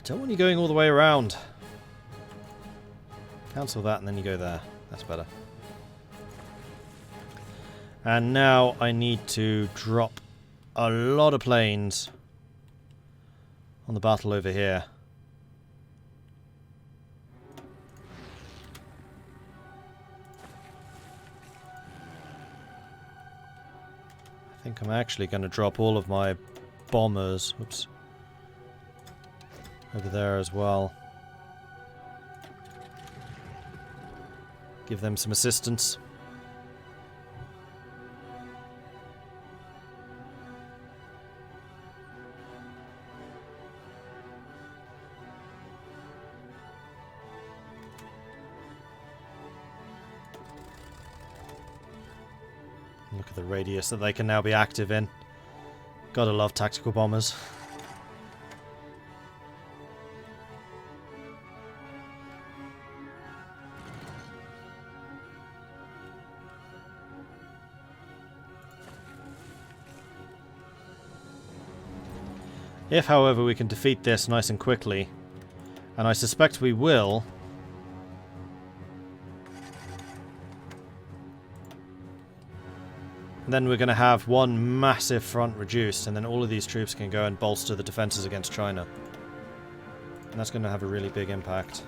Don't want you going all the way around. Cancel that and then you go there. That's better. And now I need to drop a lot of planes on the battle over here. I think I'm actually going to drop all of my bombers, whoops, over there as well. Give them some assistance. Look at the radius that they can now be active in. Gotta love tactical bombers. If, however, we can defeat this nice and quickly, and I suspect we will, then we're going to have one massive front reduced, and then all of these troops can go and bolster the defenses against China. And that's going to have a really big impact.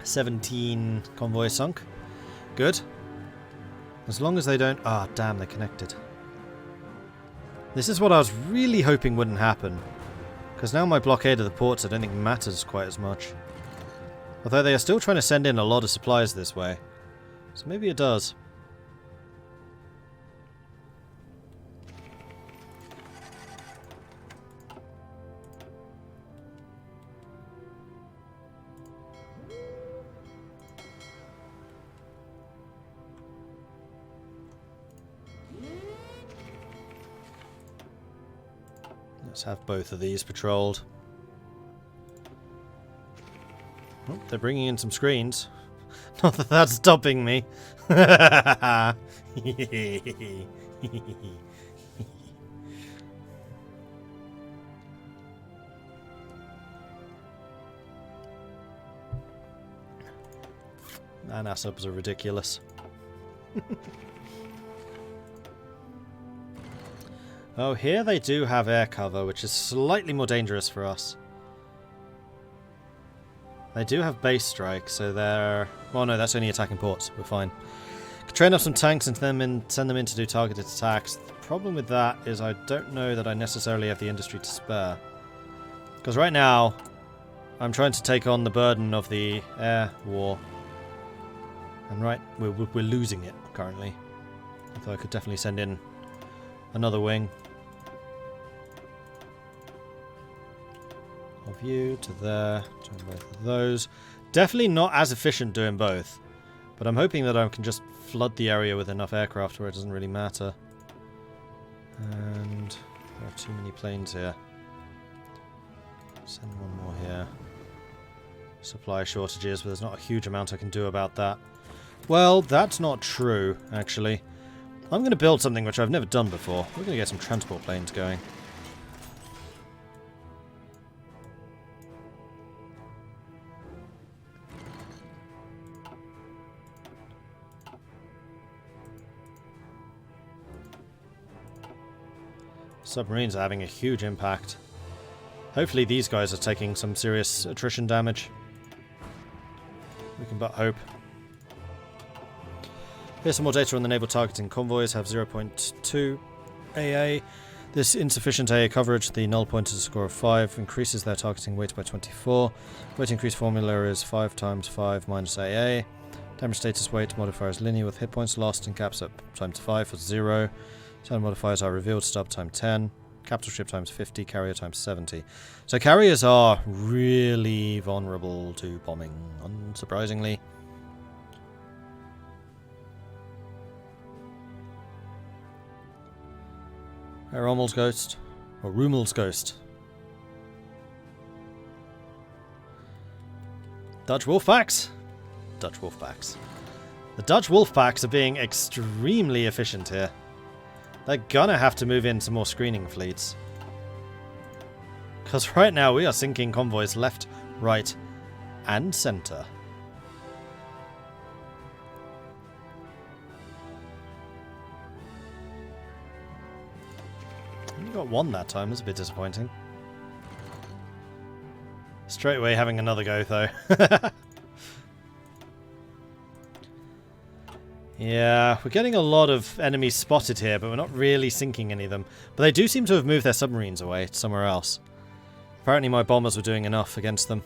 "17 convoys sunk. Good. As long as they don't... Ah, damn, they're connected. This is what I was really hoping wouldn't happen. Because now my blockade of the ports I don't think matters quite as much. Although they are still trying to send in a lot of supplies this way. So maybe it does. Let's have both of these patrolled. Oh, they're bringing in some screens. Not that that's stopping me. Subs are ridiculous. Oh, here they do have air cover, which is slightly more dangerous for us. They do have base strike, so they're... Well, no, that's only attacking ports. We're fine. Could train up some tanks and send them in to do targeted attacks. The problem with that is I don't know that I necessarily have the industry to spare. Because right now, I'm trying to take on the burden of the air war. And right, we're losing it currently. Although I could definitely send in another wing. Of you to there, to both of those. Definitely not as efficient doing both, but I'm hoping that I can just flood the area with enough aircraft where it doesn't really matter. And there are too many planes here. Send one more here. Supply shortages, but there's not a huge amount I can do about that. Well, that's not true, actually. I'm going to build something which I've never done before. We're going to get some transport planes going. Submarines are having a huge impact. Hopefully these guys are taking some serious attrition damage. We can but hope. Here's some more data on the naval targeting convoys. Have 0.2 AA. This insufficient AA coverage, the null point is a score of 5, increases their targeting weight by 24. Weight increase formula is 5 times 5 minus AA. Damage status weight modifier is linear with hit points lost and caps up times 5 for 0. Turn modifiers are revealed, stub times 10, capital ship times 50, carrier times 70. So carriers are really vulnerable to bombing, unsurprisingly. Rommel's Ghost, or Rummel's Ghost. Dutch Wolfpacks? Dutch Wolfpacks. The Dutch Wolfpacks are being extremely efficient here. They're gonna have to move in some more screening fleets. Because right now we are sinking convoys left, right, and centre. Only got one that time, that's a bit disappointing. Straight away having another go though. Yeah, we're getting a lot of enemies spotted here, but we're not really sinking any of them. But they do seem to have moved their submarines away somewhere else. Apparently my bombers were doing enough against them.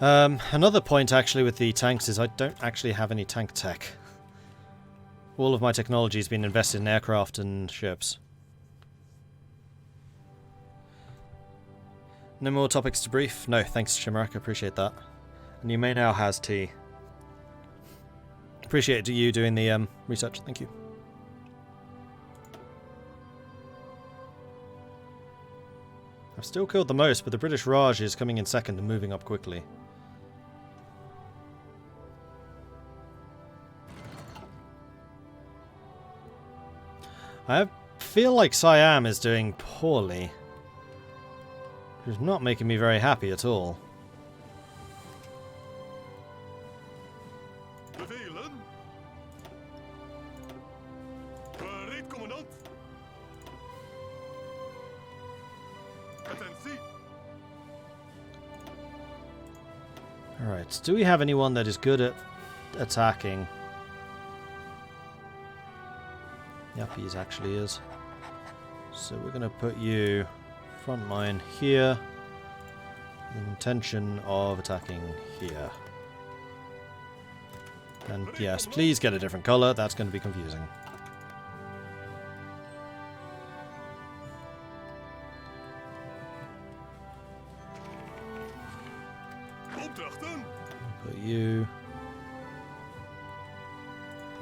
Another point actually with the tanks is I don't actually have any tank tech. All of my technology has been invested in aircraft and ships. No more topics to brief? No, thanks Chimerac, I appreciate that. And you may now has tea. Appreciate you doing the research, thank you. I've still killed the most, but the British Raj is coming in second and moving up quickly. I feel like Siam is doing poorly. Which is not making me very happy at all. Alright, do we have anyone that is good at attacking? Yep, he actually is. So we're going to put you front line here. With the intention of attacking here. And yes, please get a different colour, that's going to be confusing. Put you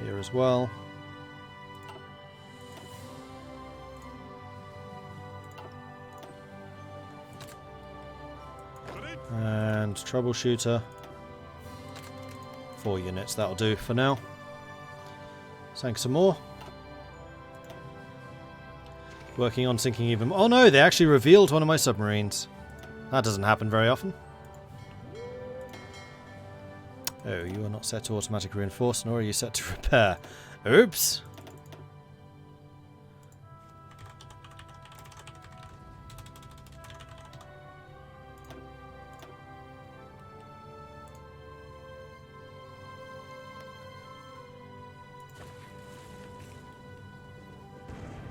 here as well. And troubleshooter. 4 units, that'll do for now. Sank some more. Working on sinking even more. Oh no, they actually revealed one of my submarines. That doesn't happen very often. Oh, you are not set to automatic reinforce, nor are you set to repair. Oops!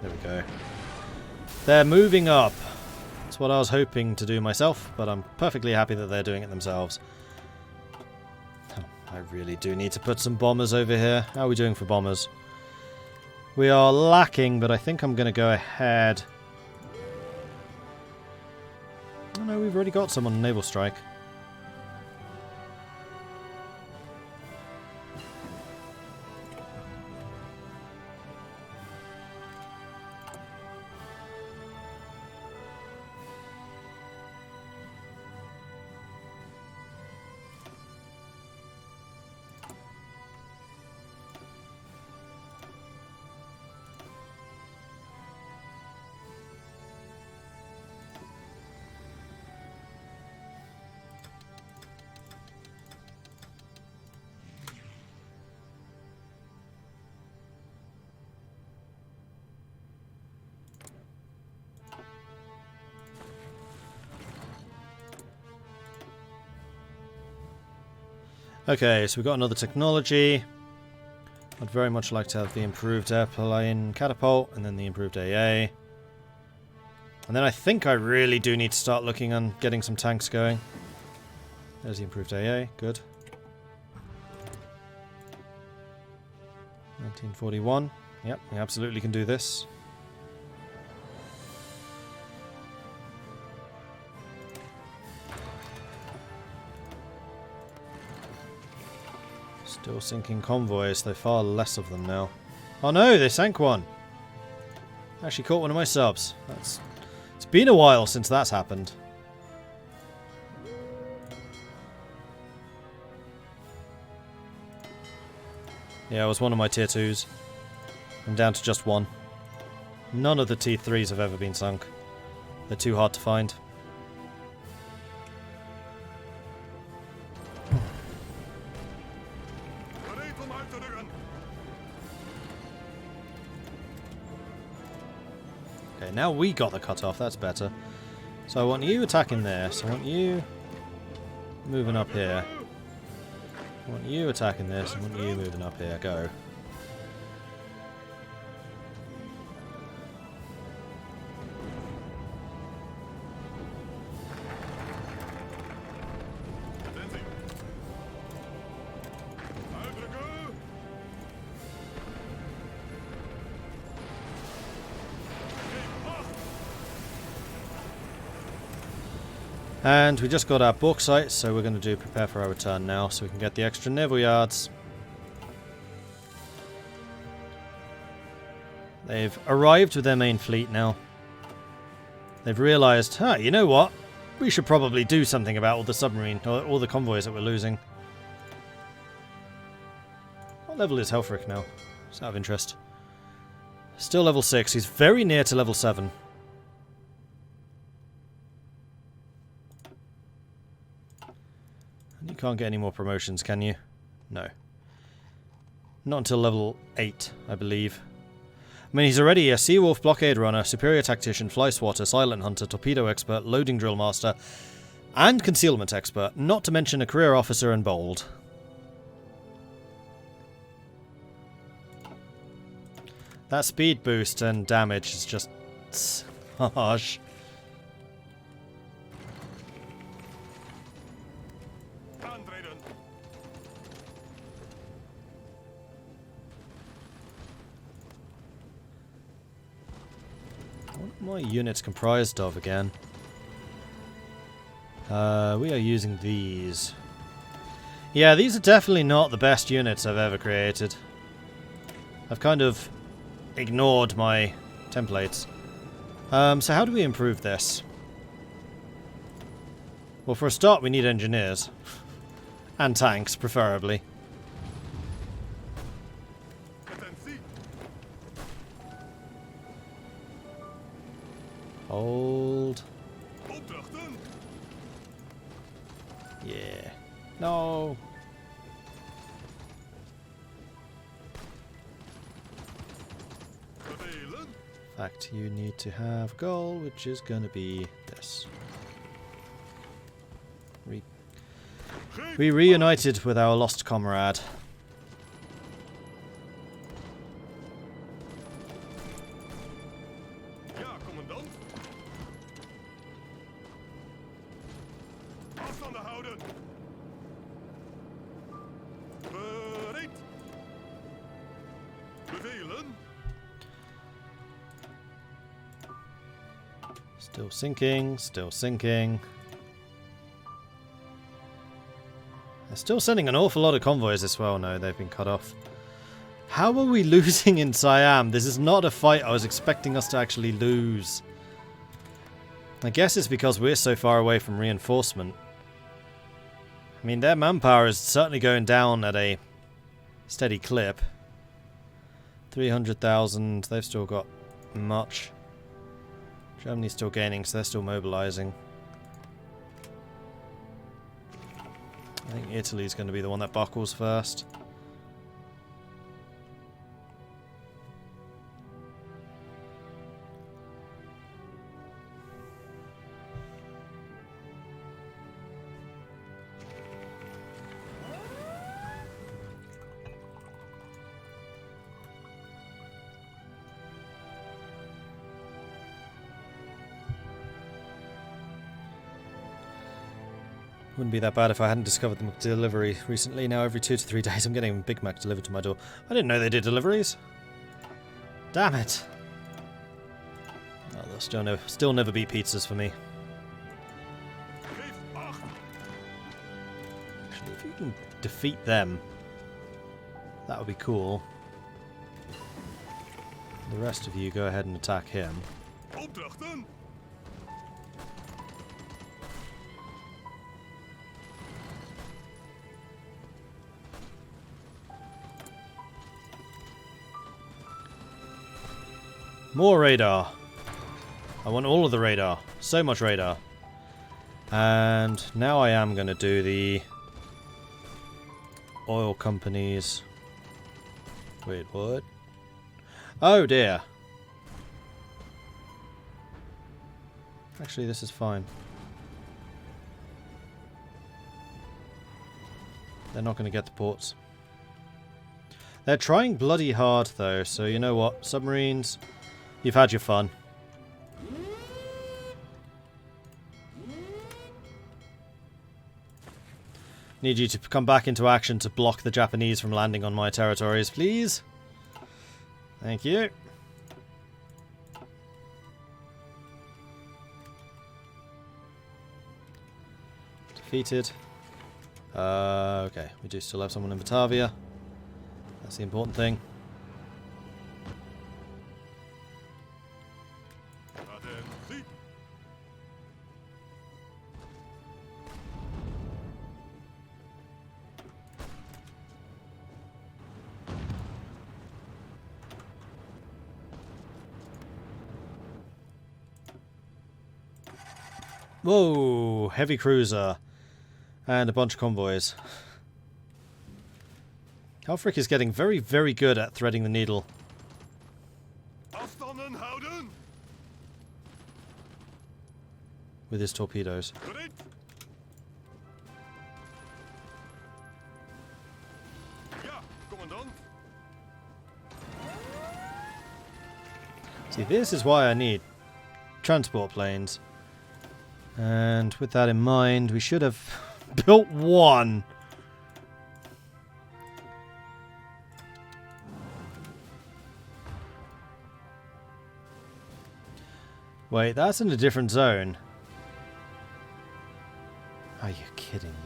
There we go. They're moving up. That's what I was hoping to do myself, but I'm perfectly happy that they're doing it themselves. I really do need to put some bombers over here. How are we doing for bombers? We are lacking, but I think I'm going to go ahead. Oh no, we've already got some on naval strike. Okay, so we've got another technology. I'd very much like to have the improved airplane catapult and then the improved AA. And then I think I really do need to start looking on getting some tanks going. There's the improved AA, good. 1941. Yep, we absolutely can do this. Still sinking convoys, though far less of them now. Oh no, they sank one! Actually caught one of my subs. It's been a while since that's happened. Yeah, it was one of my tier 2s. I'm down to just one. None of the T3s have ever been sunk. They're too hard to find. Okay, now we got the cutoff. That's better. So I want you attacking there. So I want you moving up here. I want you attacking this. I want you moving up here. Go. And we just got our bauxite, so we're going to do prepare for our return now, so we can get the extra naval yards. They've arrived with their main fleet now. They've realised, you know what? We should probably do something about all the submarine, or all the convoys that we're losing. What level is Helfrich now? Just out of interest. Still level 6. He's very near to level 7. You can't get any more promotions, can you? No. Not until level 8, I believe. I mean, he's already a Sea Wolf blockade runner, superior tactician, fly swatter, silent hunter, torpedo expert, loading drill master, and concealment expert, not to mention a career officer and bold. That speed boost and damage is just harsh. What are my units comprised of again? We are using these. Yeah, these are definitely not the best units I've ever created. I've kind of ignored my templates. So how do we improve this? Well, for a start, we need engineers. And tanks, preferably. Hold. Yeah. No. In fact, you need to have a goal, which is going to be this. We reunited with our lost comrade. Still sinking, still sinking. They're still sending an awful lot of convoys as well. No, they've been cut off. How are we losing in Siam? This is not a fight I was expecting us to actually lose. I guess it's because we're so far away from reinforcement. I mean, their manpower is certainly going down at a steady clip. 300,000, they've still got much. Germany's still gaining, so they're still mobilizing. I think Italy's going to be the one that buckles first. Wouldn't be that bad if I hadn't discovered the delivery recently. Now every 2 to 3 days I'm getting a Big Mac delivered to my door. I didn't know they did deliveries. Damn it. Oh, they'll still never beat pizzas for me. Actually, if you can defeat them, that would be cool. The rest of you go ahead and attack him. More radar. I want all of the radar. So much radar. And now I am going to do the oil companies. Wait, what? Oh dear. Actually, this is fine. They're not going to get the ports. They're trying bloody hard, though, so you know what? Submarines, you've had your fun. Need you to come back into action to block the Japanese from landing on my territories, please. Thank you. Defeated. Okay, we do still have someone in Batavia. That's the important thing. Whoa, heavy cruiser. And a bunch of convoys. Helfrich is getting very, very good at threading the needle. With his torpedoes. See, this is why I need transport planes. And with that in mind, we should have built one. Wait, that's in a different zone. Are you kidding me?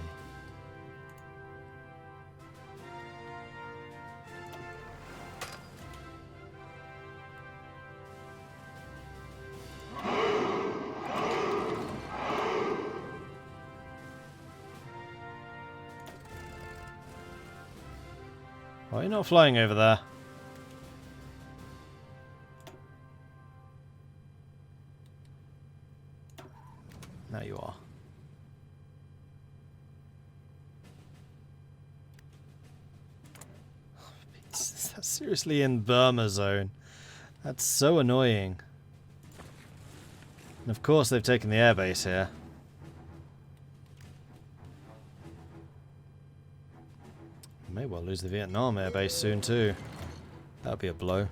Why are you not flying over there? Now you are. That's seriously in Burma zone. That's so annoying. And of course they've taken the airbase here. May well lose the Vietnam airbase soon too. That would be a blow.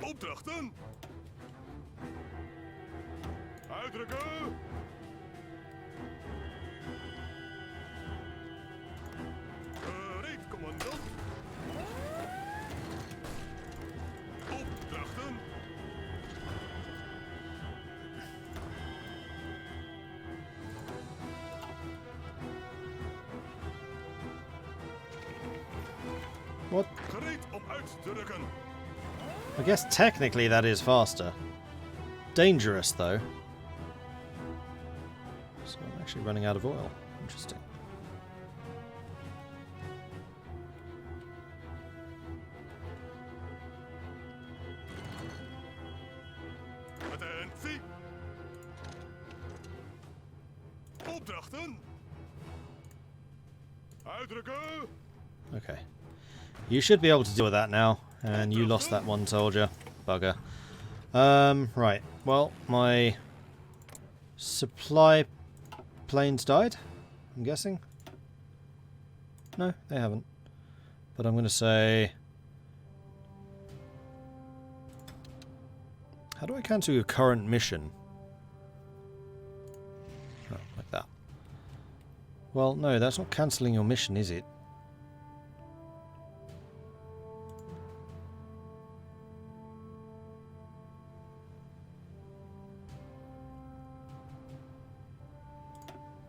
Opdrachten. Uitdrukken. Gereed, commandant. Opdrachten. What? Gereed om uit te rukken. I guess technically that is faster. Dangerous though. So I'm actually running out of oil. Interesting. Attentie. Opdrachten. Uitdrukken. Okay. You should be able to deal with that now. And you lost that one soldier. Bugger. Right. Well, my supply planes died, I'm guessing. No, they haven't. But I'm going to say... How do I cancel your current mission? Oh, like that. Well, no, that's not cancelling your mission, is it?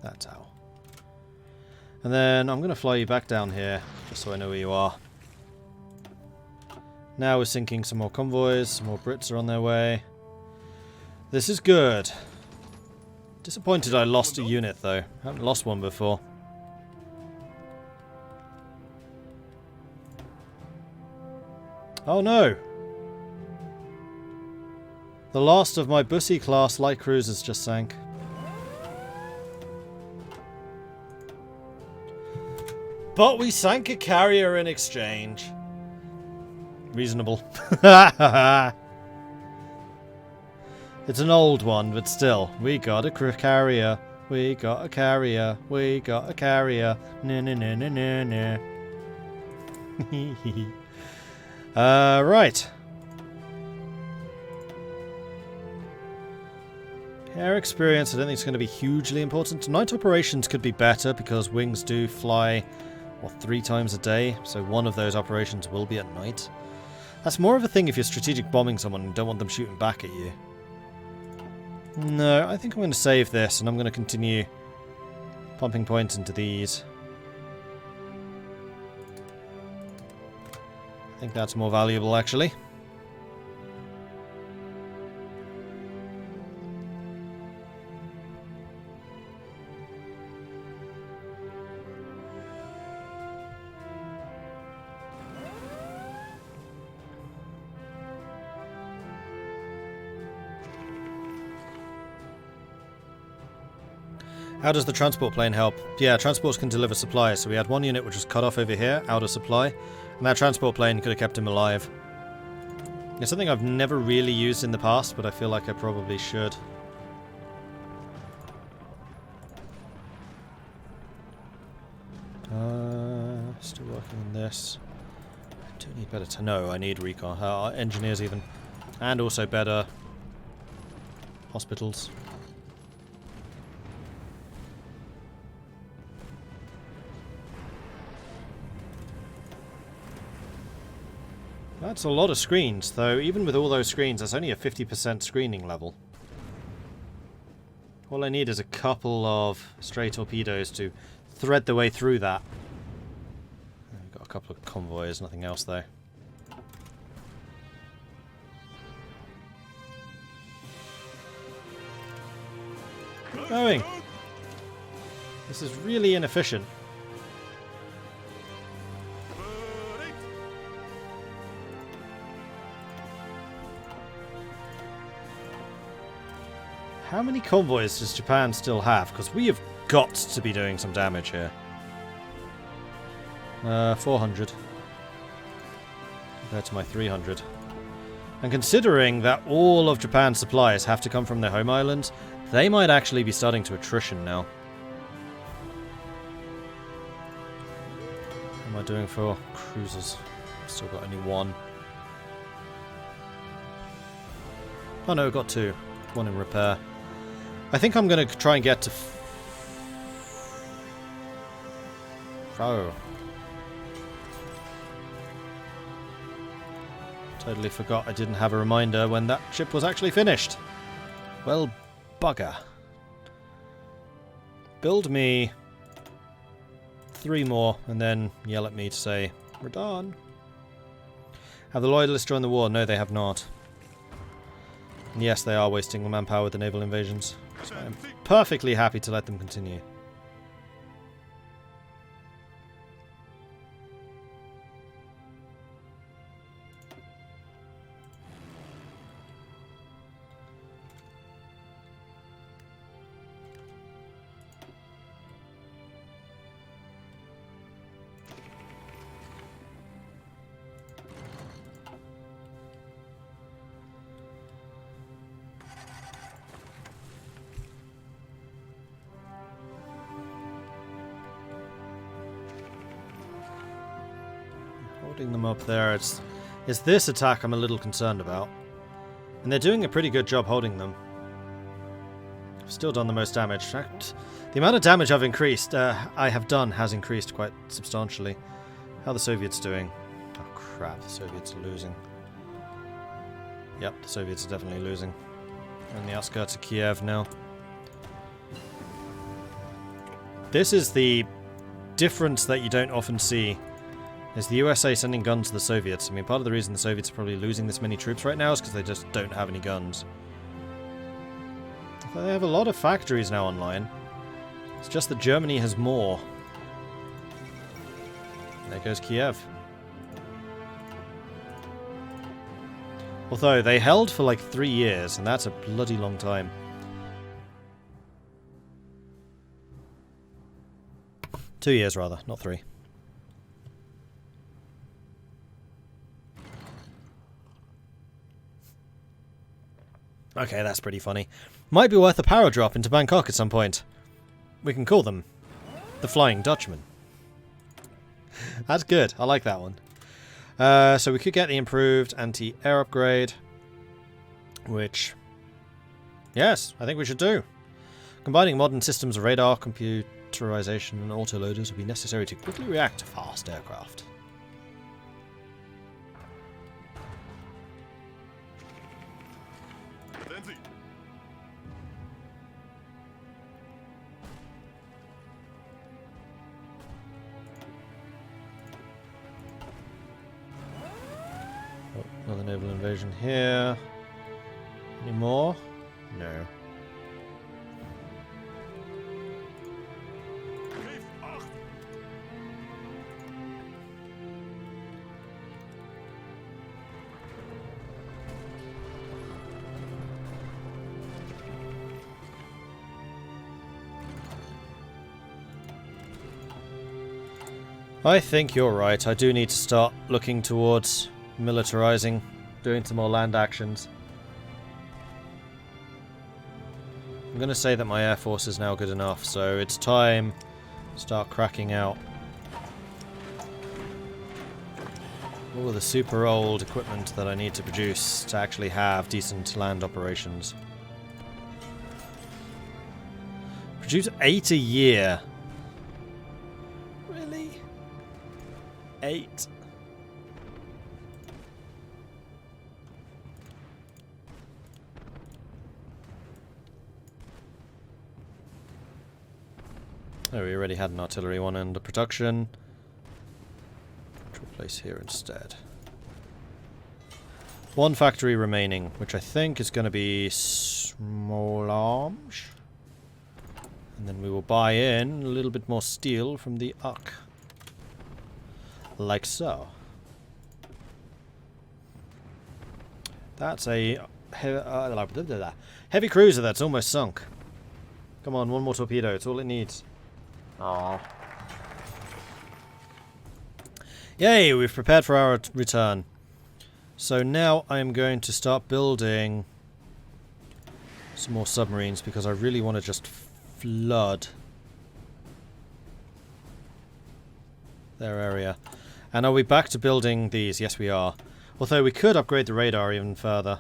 That's how. And then I'm going to fly you back down here, just so I know where you are. Now we're sinking some more convoys. Some more Brits are on their way. This is good. Disappointed I lost a unit, though. Haven't lost one before. Oh no! The last of my Bussy-class light cruisers just sank. But we sank a carrier in exchange. Reasonable. It's an old one, but still. We got a carrier. We got a carrier. We got a carrier. No, no, no, no, no, no. Right. Air experience, I don't think it's going to be hugely important. Night operations could be better because wings do fly, what, 3 times a day? So one of those operations will be at night. That's more of a thing if you're strategic bombing someone and don't want them shooting back at you. No, I think I'm going to save this and I'm going to continue pumping points into these. I think that's more valuable, actually. How does the transport plane help? Yeah, transports can deliver supplies, so we had one unit which was cut off over here, out of supply, and that transport plane could have kept him alive. It's something I've never really used in the past, but I feel like I probably should. Still working on this. I do need better no, I need recon. Engineers even. And also better hospitals. That's a lot of screens, though even with all those screens, that's only a 50% screening level. All I need is a couple of stray torpedoes to thread the way through that. I've got a couple of convoys, nothing else though. Going! This is really inefficient. How many convoys does Japan still have? Because we have got to be doing some damage here. 400. Compared to my 300. And considering that all of Japan's supplies have to come from their home islands, they might actually be starting to attrition now. What am I doing for cruisers? Still got only one. Oh no, got 2. One in repair. I think I'm going to try and get to... Oh. Totally forgot I didn't have a reminder when that ship was actually finished. Well, bugger. Build me 3 more and then yell at me to say, we're done. Have the Loyalists joined the war? No, they have not. And yes, they are wasting manpower with the naval invasions. So I'm perfectly happy to let them continue. Holding them up there, it's this attack I'm a little concerned about. And they're doing a pretty good job holding them. I've still done the most damage. In fact, the amount of damage I have done has increased quite substantially. How are the Soviets doing? Oh crap, the Soviets are losing. Yep, the Soviets are definitely losing. We're in the outskirts of Kiev now. This is the difference that you don't often see Is the USA sending guns to the Soviets? I mean, part of the reason the Soviets are probably losing this many troops right now is because they just don't have any guns. They have a lot of factories now online. It's just that Germany has more. There goes Kiev. Although, they held for like 3 years, and that's a bloody long time. Two years, rather, not 3. Okay, that's pretty funny. Might be worth a power drop into Bangkok at some point. We can call them the Flying Dutchman. That's good. I like that one. So we could get the improved anti-air upgrade, which, yes, I think we should do. Combining modern systems of radar, computerization, and autoloaders will be necessary to quickly react to fast aircraft. Attentie. Oh, another naval invasion here. Any more? No. Geef acht. I think you're right. I do need to start looking towards militarizing, doing some more land actions. I'm going to say that my air force is now good enough, so it's time to start cracking out all of the super old equipment that I need to produce to actually have decent land operations. Produce 8 a year. Really? 8? Oh, we already had an artillery one under production. Which we'll place here instead. One factory remaining, which I think is going to be small arms. And then we will buy in a little bit more steel from the Ark. Like so. That's a heavy cruiser that's almost sunk. Come on, one more torpedo. It's all it needs. Aww. Yay, we've prepared for our return. So now I'm going to start building some more submarines because I really want to just flood their area. And are we back to building these? Yes, we are. Although we could upgrade the radar even further.